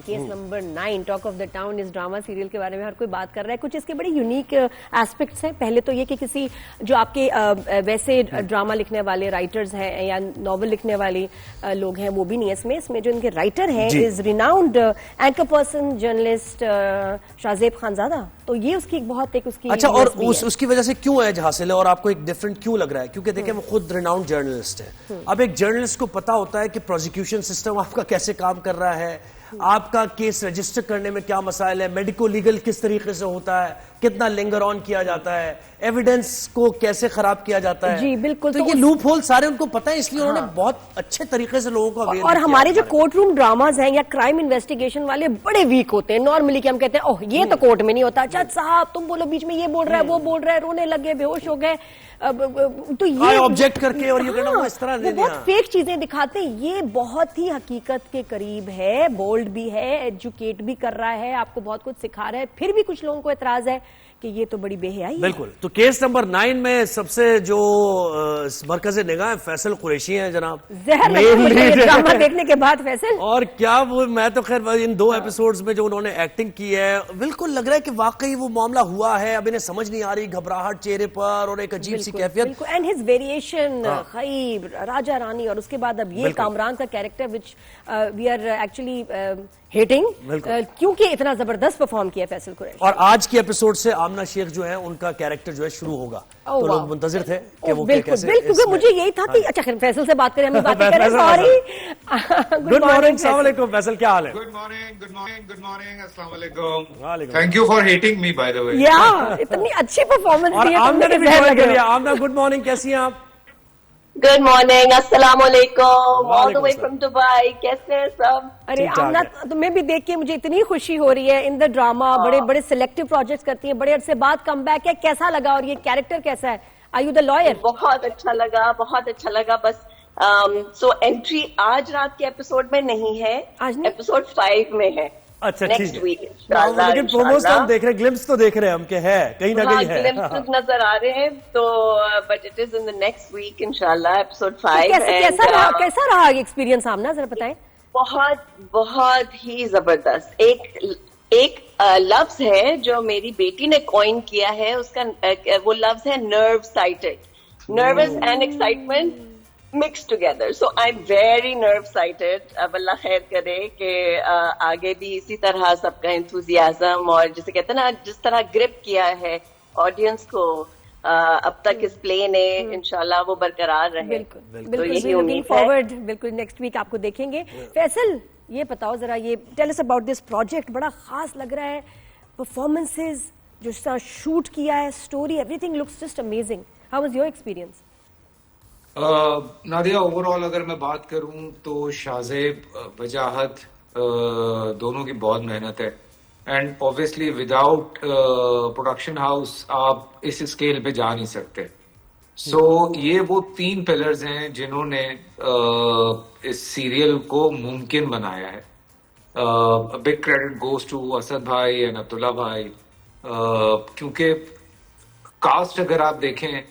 Case number 9 talk of the town. اس drama serial کے بارے میں ہر کوئی بات کر رہا ہے. کچھ اس کے بڑے یونیک ایسپیکٹس ہیں. پہلے تو یہ کہ کسی جو آپ کے ویسے ڈراما لکھنے والے رائٹرز ہیں یا ناول لکھنے والے لوگ ہیں وہ بھی نہیں ہے اس میں جو ان کے رائٹر ہیں is renowned anchor person journalist Shahzeb Khanzada. تو یہ اس کی بہت ایک اس کی اچھا. اور اس کی وجہ سے کیوں ایج حاصل ہے اور آپ کو ایک ڈفرنٹ کیوں لگ رہا ہے؟ کیونکہ دیکھیں وہ خود ریناؤنڈ جرنلسٹ ہے. اب ایک جرنلسٹ کو پتا ہوتا ہے کہ پروزیکیوشن سسٹم آپ کا کیسے کام کر رہا ہے, آپ کا کیس رجسٹر کرنے میں کیا مسائل ہے, میڈیکو لیگل کس طریقے سے ہوتا ہے, کتنا لنگر آن کیا جاتا ہے, ایویڈنس کو کیسے خراب کیا جاتا ہے. جی بالکل. تو یہ لوپ ہول سارے ان کو پتہ ہے, اس لیے انہوں نے بہت اچھے طریقے سے لوگوں کو اویئر کیا. اور ہمارے جو کورٹ روم ڈراماز ہیں یا کرائم انویسٹیگیشن والے بڑے ویک ہوتے ہیں نارملی, کہ ہم کہتے ہیں اوہ یہ تو کورٹ میں نہیں ہوتا, جج صاحب تم بولو بیچ میں یہ بول رہا ہے وہ بول رہا ہے, رونے لگے بے ہوش ہو گئے. تو یہ آبجیکٹ کر کے اور یہ کہنا وہ اس طرح وہ بہت فیک چیزیں دکھاتے ہیں. یہ بہت ہی حقیقت کے قریب ہے, بولڈ بھی ہے, ایجوکیٹ بھی کر رہا ہے, آپ کو بہت کچھ سکھا رہا ہے. پھر بھی کچھ لوگوں کو اعتراض ہے کہ یہ تو بڑی بے حیائی ہے. بالکل. تو کیس نمبر 9 میں سب سے جو مرکز نگاہ فیصل قریشی ہیں جناب, ڈرامہ دیکھنے کے بعد فیصل. اور کیا وہ, میں تو خیر ان 2 ایپیسوڈز میں جو انہوں نے ایکٹنگ کی ہے بالکل لگ رہا ہے کہ واقعی وہ معاملہ ہوا ہے. اب انہیں سمجھ نہیں آ رہی, گھبراہٹ چہرے پر اور ایک عجیب سی کیفیت. اینڈ ہز ویریشن خیب راجا رانی, اور اس کے بعد اب یہ کامران کا character which we are actually hating, کیونکہ اتنا زبردست پرفارم کیا فیصل قریشی. اور آج کی ایپیسوڈ سے آمنہ شیخ جو ہے ان کا کیریکٹر جو ہے شروع ہوگا, تو لوگ منتظر تھے کہ وہ کیسے. بالکل مجھے یہی تھا کہ اچھا فیصل سے بات کریں, ہم بات کریں. سوری. Good morning. السلام علیکم فیصل, کیا حال ہے؟ Good morning. السلام علیکم. Thank you for having me by the way. یا اتنی اچھی پرفارمنس دی ہے. آمنہ نے بھی جوائن کر لیا. آمنہ گڈ مارننگ, کیسی ہیں آپ؟ گڈ مارننگ, السلام علیکم, آل دی وے فرام دبئی. کیسے ہیں سب؟ ارے آمنہ تمہیں بھی دیکھ کے مجھے اتنی خوشی ہو رہی ہے. ان دا ڈراما بڑے بڑے سلیکٹو پروجیکٹس کرتی ہیں, بڑے عرصے بعد کم بیک ہے. کیسا لگا اور یہ کیریکٹر کیسا ہے؟ Are you the liar? بہت اچھا لگا, بہت اچھا لگا. بس سو انٹری آج رات کے ایپیسوڈ میں نہیں ہے, ایپیسوڈ 5 میں ہے. اچھا نیکسٹ ویک لیکن پروموز ہم دیکھ رہے ہیں, گلمپس تو دیکھ رہے ہیں ہم کہ ہے کہیں نہ کہیں ہے, گلمپس نظر آ رہے ہیں. تو but it is in the next week انشاءاللہ ایپیسوڈ 5. کیسا رہا ایکسپیرینس آمنہ, ذرا بتائیں. بہت ہی زبردست. ایک لفظ ہے جو میری بیٹی نے کوئن کیا ہے, اس کا وہ لفظ ہے nervecited. Nervous and excitement mixed together. So I'm very nerve sighted. اب اللہ خیر کرے کہ آگے بھی اسی طرح سب کا انتھوزیازم اور جسے کہتے ہیں نا جس طرح گرپ کیا ہے آڈینس کو اب تک اس پلے نے, انشاءاللہ وہ برقرار رہے. بالکل یہی امید ہے. بالکل نیکسٹ ویک آپ کو دیکھیں گے. فیصل یہ بتاؤ ذرا, یہ tell us about this project. بڑا خاص لگ رہا ہے, پرفارمنسز جو اس طرح شوٹ کیا ہے, story, every thing looks just amazing. How was your experience? Nadia over all اگر میں بات کروں تو شاہزیب وجاہت دونوں کی بہت محنت ہے. And obviously without production house آپ اس اسکیل پہ جا نہیں سکتے. سو یہ وہ 3 پلرز ہیں جنہوں نے اس سیریل کو ممکن بنایا ہے. Big credit goes to Asad بھائی اینڈ عبداللہ بھائی, کیونکہ کاسٹ اگر آپ دیکھیں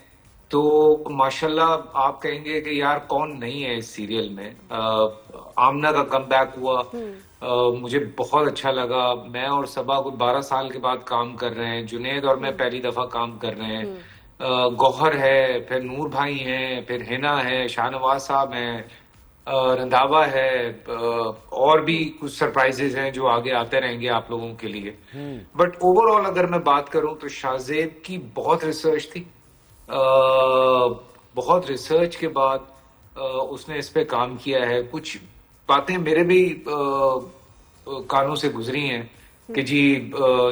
تو ماشاءاللہ آپ کہیں گے کہ یار کون نہیں ہے اس سیریل میں. آمنہ کا کم بیک ہوا, مجھے بہت اچھا لگا. میں اور صبا کچھ 12 سال کے بعد کام کر رہے ہیں. جنید اور میں پہلی دفعہ کام کر رہے ہیں. گوہر ہے, پھر نور بھائی ہیں, پھر ہینا ہے, شاہ نواز صاحب ہیں, رندھاوا ہے, اور بھی کچھ سرپرائزز ہیں جو آگے آتے رہیں گے آپ لوگوں کے لیے. بٹ اوور آل اگر میں بات کروں تو شاہزیب کی بہت ریسرچ تھی. بہت ریسرچ کے بعد اس نے اس پہ کام کیا ہے. کچھ باتیں میرے بھی کانوں سے گزری ہیں کہ جی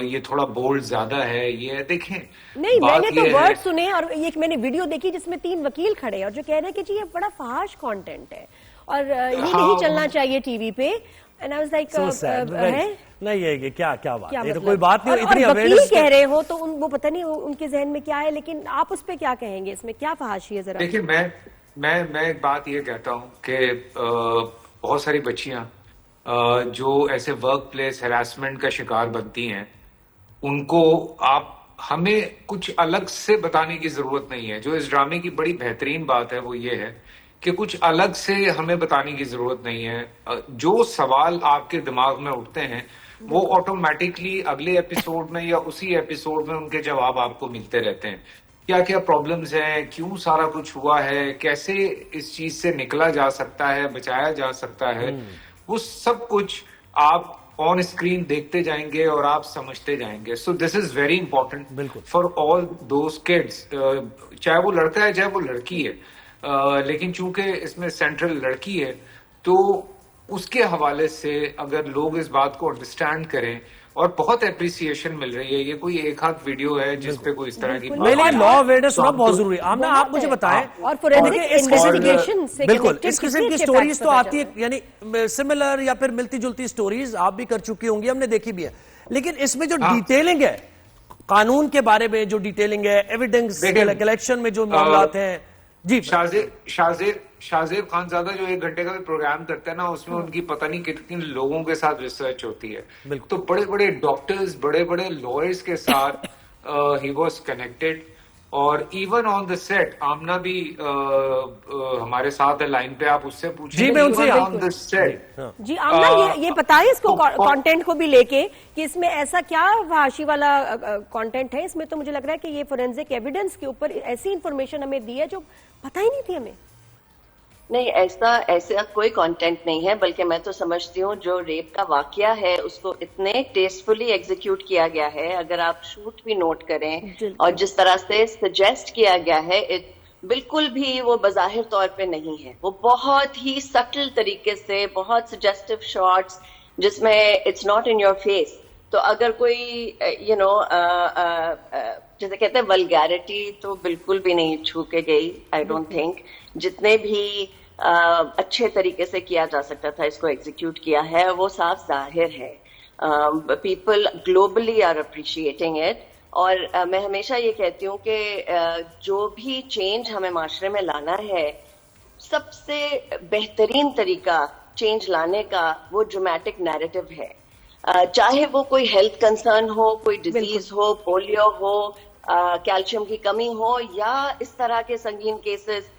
یہ تھوڑا بولڈ زیادہ ہے. یہ دیکھیں نہیں, میں نے تو ورڈ سنے اور ایک میں نے ویڈیو دیکھی جس میں 3 وکیل کھڑے ہیں اور جو کہہ رہے ہیں کہ جی یہ بڑا فحش کانٹینٹ ہے اور یہ نہیں چلنا چاہیے ٹی وی پہ. اینڈ آئی واز لائک نہیں یہ کیا بات, یہ تو کوئی بات نہیں. اتنی اویئرنیس کہہ رہے ہو تو وہ پتہ نہیں ان کے ذہن میں کیا ہے, لیکن آپ اس پہ کیا کہیں گے, اس میں کیا فحاشی ہے ذرا؟ دیکھیں میں ایک بات یہ کہتا ہوں کہ بہت ساری بچیاں جو ایسے ورک پلیس ہراسمنٹ کا شکار بنتی ہیں, ان کو ہمیں کچھ الگ سے بتانے کی ضرورت نہیں ہے. جو اس ڈرامے کی بڑی بہترین بات ہے وہ یہ ہے کہ کچھ الگ سے ہمیں بتانے کی ضرورت نہیں ہے. جو سوال آپ کے دماغ میں اٹھتے ہیں وہ آٹومیٹکلی اگلے ایپیسوڈ میں یا اسی ایپیسوڈ میں ان کے جواب آپ کو ملتے رہتے ہیں. کیا کیا پرابلمز ہیں, کیوں سارا کچھ ہوا ہے, کیسے اس چیز سے نکلا جا سکتا ہے, بچایا جا سکتا ہے, وہ سب کچھ آپ آن اسکرین دیکھتے جائیں گے اور آپ سمجھتے جائیں گے. So this is very important for all those kids, چاہے وہ لڑکا ہے چاہے وہ لڑکی ہے. لیکن چونکہ اس میں سینٹرل لڑکی ہے تو اس کے حوالے سے اگر لوگ اس بات کو انڈرسٹینڈ کریں, اور بہت اپریسیشن مل رہی ہے, یہ کوئی ایک ہاتھ ویڈیو ہے جس پہ کوئی اس طرح کی لا اویئرنیس ہونا بہت ضروری ہے. آمنہ آپ مجھے بتائیں, اور فورینسک انویسٹیگیشن سے بالکل اس قسم کی سٹوریز تو آتی ہے, یعنی سملر یا پھر ملتی جلتی سٹوریز آپ بھی کر چکی ہوں گی, ہم نے دیکھی بھی ہے, لیکن اس میں جو ڈیٹیلنگ ہے قانون کے بارے میں, جو ڈیٹیلنگ ہے ایویڈنس کلیکشن میں جو معاملات ہیں. جی شاہزیب خانزادہ جو 1 گھنٹے کا بھی پروگرام کرتا ہے نا, اس میں ان کی پتہ نہیں کتنے لوگوں کے ساتھ ریسرچ ہوتی ہے. تو بڑے بڑے ڈاکٹرز, بڑے بڑے لائرز کے ساتھ ہی واز کنیکٹڈ. اور even on the set Amna بھی ہمارے ساتھ ہے لائن پہ, آپ اس سے پوچھیں. جی میں ان سے آن دا سیٹ. جی آمنہ یہ بتائیں اس کو کانٹینٹ کو بھی لے کے کہ اس میں ایسا کیا فحاشی والا کانٹینٹ ہے. اس میں تو مجھے لگ رہا ہے کہ یہ فورینسک ایویڈنس کے اوپر ایسی انفارمیشن ہمیں دی ہے جو پتہ ہی نہیں تھی ہمیں. نہیں, ایسا کوئی کانٹینٹ نہیں ہے, بلکہ میں تو سمجھتی ہوں جو ریپ کا واقعہ ہے اس کو اتنے ٹیسٹفلی ایگزیکیوٹ کیا گیا ہے. اگر آپ شوٹ بھی نوٹ کریں اور جس طرح سے سجیسٹ کیا گیا ہے, بالکل بھی وہ بظاہر طور پہ نہیں ہے. وہ بہت ہی سٹل طریقے سے, بہت سجیسٹو شارٹس جس میں it's not in your face. تو اگر کوئی جیسے کہتے ہیں ولگیرٹی تو بالکل بھی نہیں چھو کے گئی. آئی ڈونٹ تھنک جتنے بھی اچھے طریقے سے کیا جا سکتا تھا اس کو ایگزیکیوٹ کیا ہے, وہ صاف ظاہر ہے. People globally are appreciating it. اور میں ہمیشہ یہ کہتی ہوں کہ جو بھی چینج ہمیں معاشرے میں لانا ہے, سب سے بہترین طریقہ چینج لانے کا وہ ڈرامیٹک نیریٹو ہے. چاہے وہ کوئی ہیلتھ کنسرن ہو, کوئی ڈیزیز ہو, پولیو ہو, کیلشیم کی کمی ہو, یا اس طرح کے سنگین کیسز,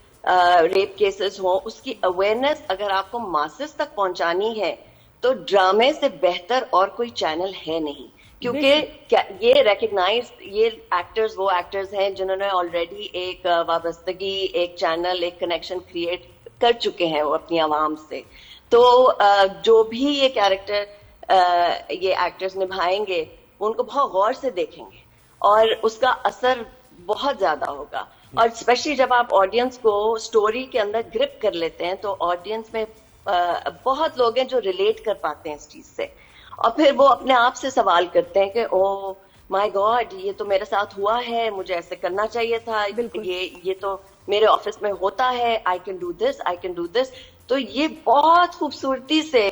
ریپ کیسز ہوں, اس کی اویئرنیس اگر آپ کو ماسز تک پہنچانی ہے تو ڈرامے سے بہتر اور کوئی چینل ہے نہیں. کیونکہ یہ ریکگنائز, یہ ایکٹرز وہ ایکٹرز ہیں جنہوں نے آلریڈی ایک وابستگی, ایک چینل, ایک کنیکشن کریٹ کر چکے ہیں وہ اپنی عوام سے. تو جو بھی یہ کیریکٹر یہ ایکٹرز نبھائیں گے ان کو بہت غور سے دیکھیں گے اور اس کا اثر بہت زیادہ ہوگا. اور اسپیشلی جب آپ آڈینس کو سٹوری کے اندر گرپ کر لیتے ہیں تو آڈینس میں بہت لوگ ہیں جو ریلیٹ کر پاتے ہیں اس چیز سے, اور پھر وہ اپنے آپ سے سوال کرتے ہیں کہ او مائی گاڈ, یہ تو میرے ساتھ ہوا ہے, مجھے ایسے کرنا چاہیے تھا, یہ تو میرے آفس میں ہوتا ہے, I can do this, I can do this. تو یہ بہت خوبصورتی سے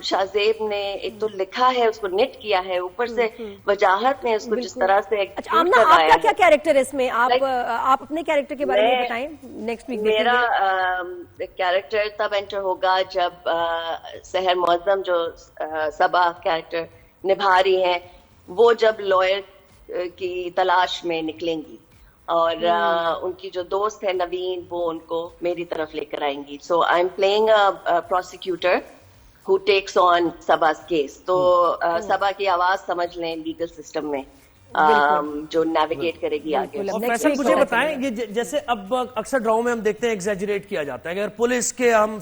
شاہزیب نے ایک تو لکھا ہے, اس کو نیٹ کیا ہے, اوپر سے وجاہت نے اس کو جس طرح سے. آمنہ آپ کا کیا کیریکٹر ہے اس میں, آپ اپنے کیریکٹر کے بارے میں بتائیں. نیکسٹ ویک میرا کیریکٹر تب انٹر ہوگا جب سحر معظم جو صبا کیریکٹر نبھا رہی ہیں, وہ جب لائر کی تلاش میں نکلیں گی اور ان کی جو دوست ہے نوین, وہ ان کو میری طرف لے کر آئیں گی. So I am playing a prosecutor who takes on Saba's case. تو سبا کی آواز سمجھ لیں لیگل سسٹم میں جو نیویگیٹ کرے گی آگے. اور فیصل مجھے بتائیں, یہ جیسے اب اکثر ڈراؤں میں ہم دیکھتے ہیں ایگزیجریٹ کیا جاتا ہے, اگر پولیس کے ہم